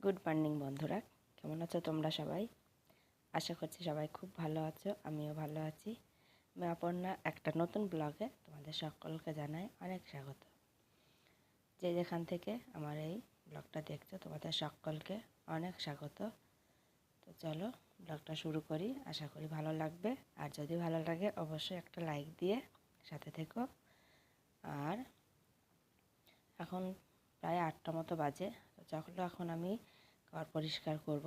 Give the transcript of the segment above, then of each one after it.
Good morning বন্ধুরা, কেমন আছো তোমরা সবাই? আশা করছি সবাই খুব ভালো আছো, আমিও ভালো আছি। আমি অপর্ণা একটা নতুন ব্লগে তোমাদের সকলকে জানাই অনেক স্বাগত। যে যেখান থেকে আমার এই ব্লগটা দেখছো তোমাদের সকলকে অনেক স্বাগত। তো চলো ব্লগটা শুরু করি, আশা করি ভালো লাগবে। আর যদি ভালো লাগে অবশ্যই একটা লাইক দিয়ে সাথে থেকো। আর এখন প্রায় 8টা মতো বাজে, তো চলো এখন আমি ঘর পরিষ্কার করব।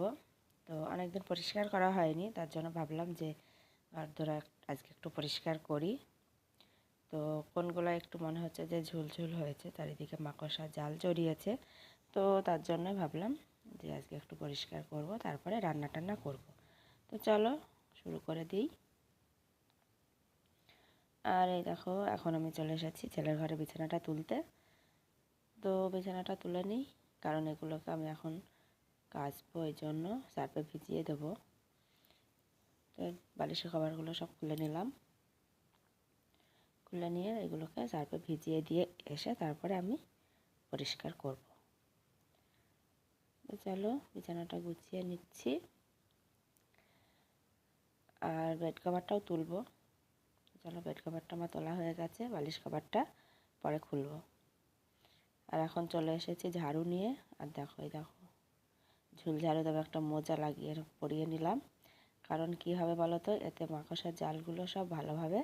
তো অনেকদিন পরিষ্কার করা হয়নি, তার জন্য ভাবলাম যে ঘর ধরা আজকে একটু পরিষ্কার করি। তো কোনগুলো একটু মনে হচ্ছে যে ঝুলঝুল হয়েছে, চারিদিকে মাকড়সার জাল জড়িয়েছে, তো তার জন্য ভাবলাম যে আজকে একটু পরিষ্কার করব, তারপরে রান্না টান্না করব। তো চলো শুরু করে দিই। আর এই দেখো এখন আমি চলে এসেছি ছেলের ঘরে বিছানাটা তুলতে। তো বিছানাটা তুলে নিই, কারণ এগুলোকে আমি এখন কাচবো, এই জন্য সার্ফে ভিজিয়ে দেবো। তো বালিশের কভারগুলো সব খুলে নিলাম, খুলে নিয়ে এগুলোকে সার্ফে ভিজিয়ে দিয়ে এসে তারপরে আমি পরিষ্কার করব। তো চলো বিছানাটা গুছিয়ে নিচ্ছি, আর বেড কভারটাও তুলবো। চলো বেড কভারটা আমার তোলা হয়ে গেছে, বালিশ কভারটা পরে খুলবো। আর এখন চলে এসেছি ঝাড়ু নিয়ে। আর দেখো এই দেখো ঝুল ঝাড়ু দেবো, একটা মোজা লাগিয়ে পরিয়ে নিলাম। কারণ কি হবে বলো তো, এতে মাকড়সার জালগুলো সব ভালোভাবে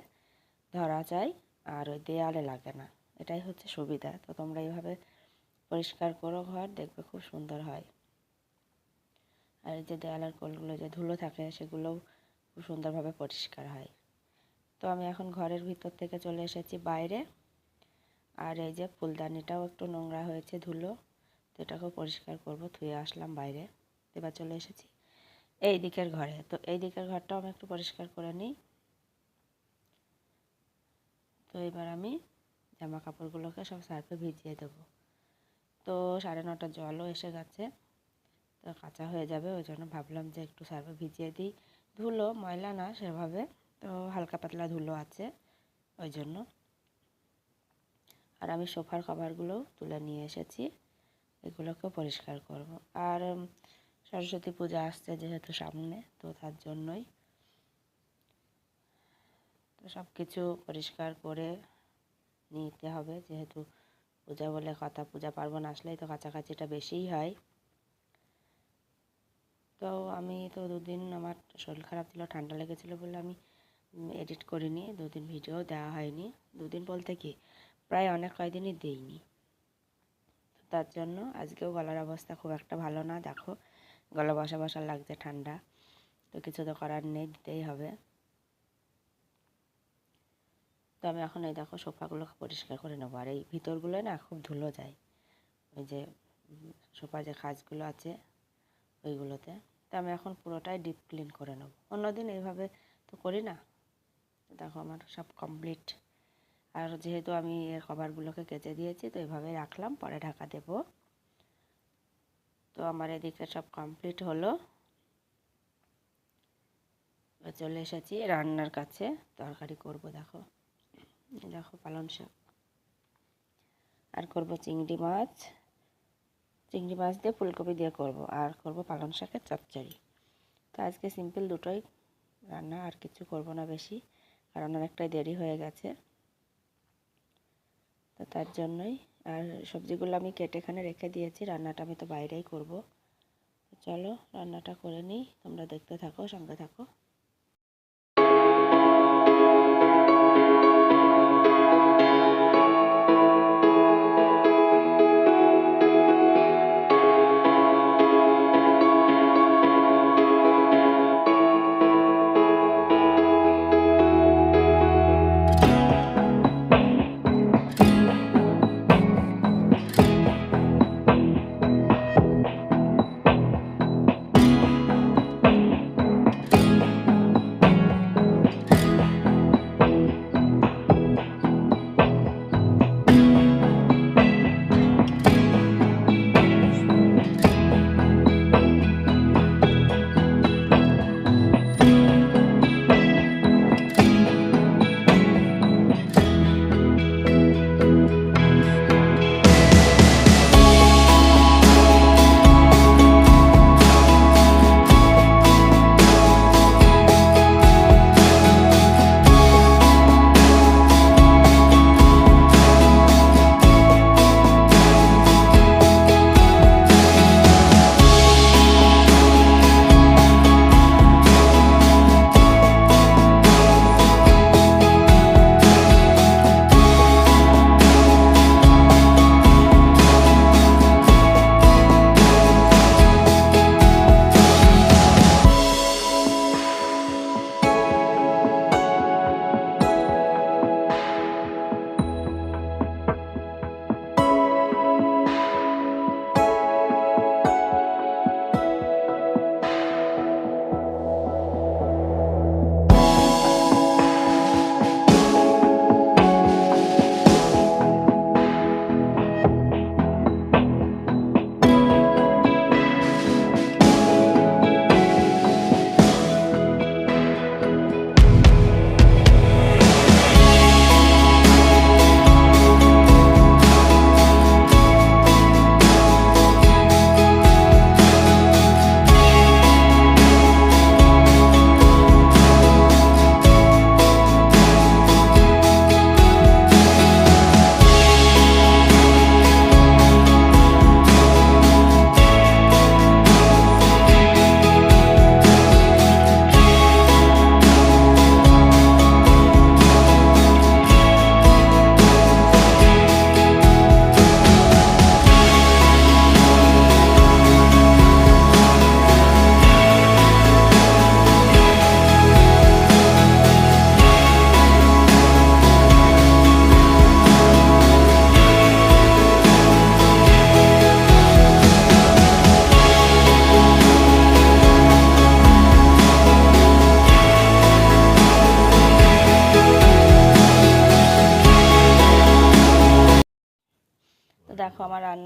ধরা যায় আর ওই দেয়ালে লাগে না, এটাই হচ্ছে সুবিধা। তো তোমরা এইভাবে পরিষ্কার করো ঘর, দেখবে খুব সুন্দর হয়। আর এই যে দেয়ালের কোলগুলো যে ধুলো থাকে সেগুলোও খুব সুন্দরভাবে পরিষ্কার হয়। তো আমি এখন ঘরের ভিতর থেকে চলে এসেছি বাইরে। আর এই যে ফুলদানিটাও একটু নোংরা হয়েছে, ধুলো, তো এটাকেও পরিষ্কার করব, ধুয়ে আসলাম বাইরে। এবার চলে এসেছি এই দিকের ঘরে। তো এই দিকের ঘরটাও আমি একটু পরিষ্কার করে নিই। তো এবার আমি জামা কাপড়গুলোকে সব সার্ফে ভিজিয়ে দেবো। তো 9:30 জলও এসে গেছে, তো কাঁচা হয়ে যাবে, ওই জন্য ভাবলাম যে একটু সার্ফে ভিজিয়ে দিই। ধুলো ময়লা না সেভাবে, তো হালকা পাতলা ধুলো আছে ওই জন্য। আর আমি সোফার কভারগুলোও তুলে নিয়ে এসেছি, এগুলোকেও পরিষ্কার করব। আর সরস্বতী পূজা আসছে যেহেতু সামনে, তো তার জন্যই তো সব কিছু পরিষ্কার করে নিতে হবে, যেহেতু পূজা বলে কথা, পূজা পার্বণ আসলেই তো কাছাকাছিটা বেশিই হয়। তো আমি তো দুদিন আমার শরীর খারাপ ছিল, ঠান্ডা লেগেছিলো বলে আমি এডিট করিনি, দুদিন ভিডিও দেওয়া হয়নি। দুদিন বলতে কি প্রায় অনেক কয়দিনই দেইনি। তার জন্য আজকেও গলার অবস্থা খুব একটা ভালো না, দেখো গলা বসা বসা লাগছে, ঠান্ডা। তো কিছু তো করার নেই, দিতেই হবে। তো আমি এখন এই দেখো সোফাগুলোকে পরিষ্কার করে নেবো। আর এই ভিতরগুলো না খুব ধুলো যায়, ওই যে সোফা যে খাঁজগুলো আছে ওইগুলোতে। তো আমি এখন পুরোটাই ডিপ ক্লিন করে নেবো, অন্যদিন এইভাবে তো করি না। দেখো আমার সব কমপ্লিট। আর যেহেতু আমি এর কভারগুলোকে কেচে দিয়েছি, তো এইভাবে রাখলাম, পরে ঢাকা দেব। তো আমার এদিকে সব কমপ্লিট হলো, চলে এসেছি রান্নার কাছে। তরকারি করব, দেখো দেখো পালং শাক, আর করব চিংড়ি মাছ দিয়ে ফুলকপি দিয়ে করব, আর করব পালং শাকের চচ্চড়ি। তো আজকে সিম্পল দুটোই রান্না, আর কিছু করব না বেশি, কারণ অনেকটাই দেরি হয়ে গেছে, তো তার জন্যই। আর সবজিগুলো আমি কেটে এখানে রেখে দিয়েছি, রান্নাটা আমি তো বাইরেই করব। চলো রান্নাটা করে নিই, তোমরা দেখতে থাকো, সঙ্গে থাকো।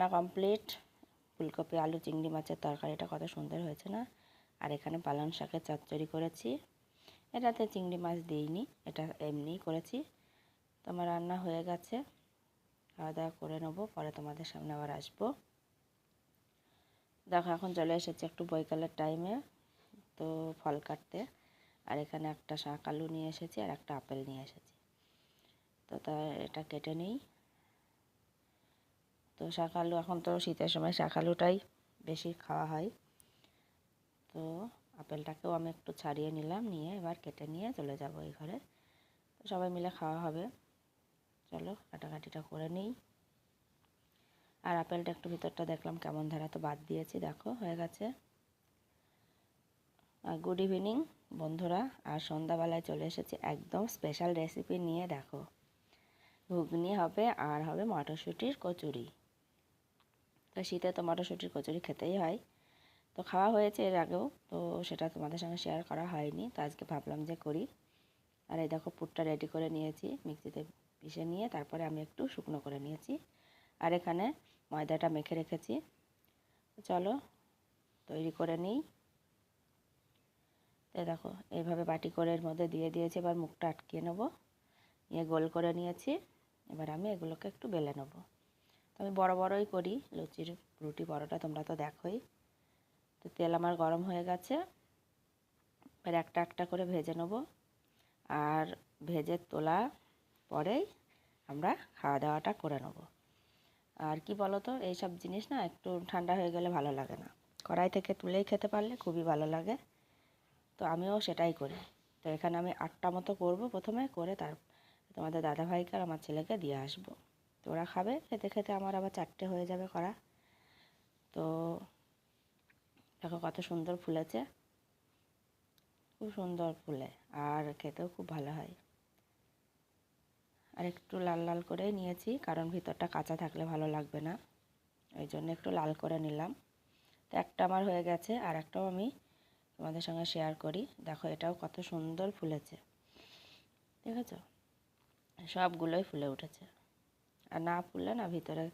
রান্না কমপ্লিট। ফুলকপি আলু চিংড়ি মাছের তরকারিটা কত সুন্দর হয়েছে না। আর এখানে পালং শাকের চচ্চড়ি করেছি, এটাতে চিংড়ি মাছ দিইনি, এটা এমনিই করেছি। তো আমার রান্না হয়ে গেছে, খাওয়া দাওয়া করে নেবো, পরে তোমাদের সামনে আবার আসবো। দেখো এখন চলে এসেছে একটু বৈকালের টাইমে, তো ফল কাটতে। আর এখানে একটা শাক আলু নিয়ে এসেছি আর একটা আপেল নিয়ে এসেছি। তো এটা কেটে নিই। তো শাক আলু, এখন তো শীতের সময় শাক আলুটাই বেশি খাওয়া হয়। তো আপেলটাকেও আমি একটু ছাড়িয়ে নিলাম, নিয়ে এবার কেটে নিয়ে চলে যাব এই ঘরে। তো সবাই মিলে খাওয়া হবে। চলো কাটাকাটিটা করে নিই। আর আপেলটা একটু ভিতরটা দেখলাম কেমন ধারা, তো বাদ দিয়েছি, দেখো হয়ে গেছে। আর গুড ইভিনিং বন্ধুরা, আর সন্ধ্যাবেলায় চলে এসেছি একদম স্পেশাল রেসিপি নিয়ে। দেখো ঘুগনি হবে আর হবে মটরশুঁটির কচুরি। তো শীতে তো মটরশুঁটির কচুরি খেতেই হয়, তো খাওয়া হয়েছে এর আগেও, তো সেটা তোমাদের সঙ্গে শেয়ার করা হয়নি, তো আজকে ভাবলাম যে করি। আর এই দেখো পুরটা রেডি করে নিয়েছি, মিক্সিতে পিষে নিয়ে তারপরে আমি একটু শুকনো করে নিয়েছি। আর এখানে ময়দাটা মেখে রেখেছি। চলো তৈরি করে নিই। তো দেখো এইভাবে বাটি করে এর মধ্যে দিয়ে দিয়েছি, এবার মুখটা আটকিয়ে নেবো, নিয়ে গোল করে নিয়েছি। এবার আমি এগুলোকে একটু বেলে নেবো। তো আমি বড় বড়ই করি, লুচির রুটি পরোটা তোমরা তো দেখোই। তো তেল আমার গরম হয়ে গেছে, এবার একটা একটা করে ভেজে নেব। আর ভেজে তোলা পরেই আমরা খাওয়া দাওয়াটা করে নেব। আর কি বলো তো, এইসব জিনিস না একটু ঠান্ডা হয়ে গেলে ভালো লাগে না, কড়াই থেকে তুলেই খেতে পারলে খুবই ভালো লাগে। তো আমিও সেটাই করি। তো এখানে আমি 8টা মতো করব প্রথমে, করে তার তোমাদের দাদাভাইকে আর আমার ছেলেকে দিয়ে আসবো। তো ওরা খাবে, খেতে খেতে আমার আবার 4টে হয়ে যাবে করা। তো দেখো কত সুন্দর ফুলেছে, খুব সুন্দর ফুলে, আর খেতেও খুব ভালো হয়। আর একটু লাল লাল করেই নিয়েছি, কারণ ভিতরটা কাঁচা থাকলে ভালো লাগবে না, ওই জন্য একটু লাল করে নিলাম। তো একটা আমার হয়ে গেছে, আর একটাও আমি তোমাদের সঙ্গে শেয়ার করি। দেখো এটাও কত সুন্দর ফুলেছে, ঠিক আছে, সবগুলোই ফুলে উঠেছে। আর না ফুললে না ভিতরে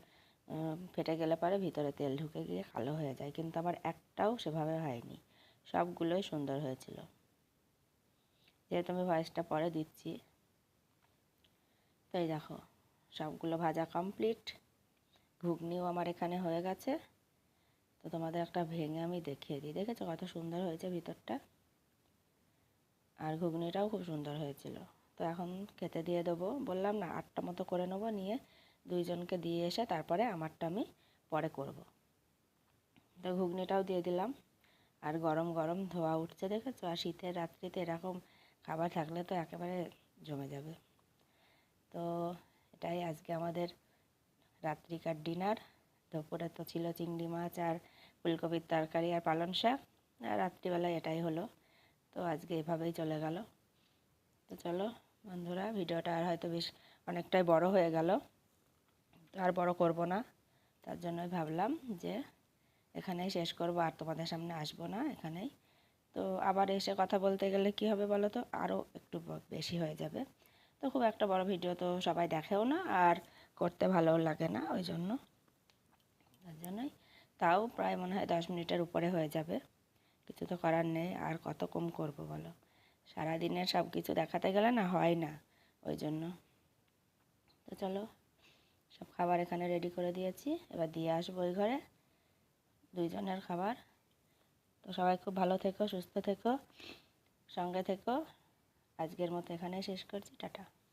ফেটে গেলে পরে ভিতরে তেল ঢুকে গিয়ে কালো হয়ে যায়, কিন্তু আমার একটাও সেভাবে হয়নি, সবগুলোই সুন্দর হয়েছিল। যেহেতু আমি ভয়েসটা পরে দিচ্ছি, তাই দেখো সবগুলো ভাজা কমপ্লিট। ঘুগনিও আমার এখানে হয়ে গেছে। তো তোমাদের একটা ভেঙে আমি দেখিয়ে দিই, দেখেছো কত সুন্দর হয়েছে ভিতরটা, আর ঘুগনিটাও খুব সুন্দর হয়েছিল। তো এখন খেতে দিয়ে দেবো, বললাম না 8টা মতো করে নেবো, নিয়ে দুইজনকে দিয়ে এসে তারপরে আমারটা আমি পরে করব। তো ঘুগনিটাও দিয়ে দিলাম, আর গরম গরম ধোয়া উঠছে দেখেছো। আর শীতের রাত্রিতে এরকম খাবার থাকলে তো একেবারে জমে যাবে। তো এটাই আজকে আমাদের রাত্রিকার ডিনার। দুপুরে তো ছিল চিংড়ি মাছ আর ফুলকপির তরকারি আর পালং শাক, আর রাত্রিবেলায় এটাই হলো। তো আজকে এভাবেই চলে গেল। তো চলো বন্ধুরা, ভিডিওটা আর হয়তো বেশ অনেকটাই বড় হয়ে গেল, তো আর বড় করব না, তার জন্যই ভাবলাম যে এখানেই শেষ করব, আর তোমাদের সামনে আসবো না এখানেই। তো আবার এসে কথা বলতে গেলে কি হবে বলো তো, আরও একটু বেশি হয়ে যাবে। তো খুব একটা বড় ভিডিও তো সবাই দেখেও না, আর করতে ভালোও লাগে না, ওই জন্য, তার জন্যই। তাও প্রায় মনে হয় 10 মিনিটের উপরে হয়ে যাবে, কিছু তো করার নেই, আর কত কম করব বলো, সারাদিনের সব কিছু দেখাতে গেলে না হয় না, ওই জন্য। তো চলো সব খাবার এখানে রেডি করে দিয়েছি, এবার দিয়ে আসবো ওই ঘরে দুইজনের খাবার। তো সবাই খুব ভালো থেকো, সুস্থ থেকো, সঙ্গে থেকো। আজকের মতো এখানেই শেষ করছি, টাটা।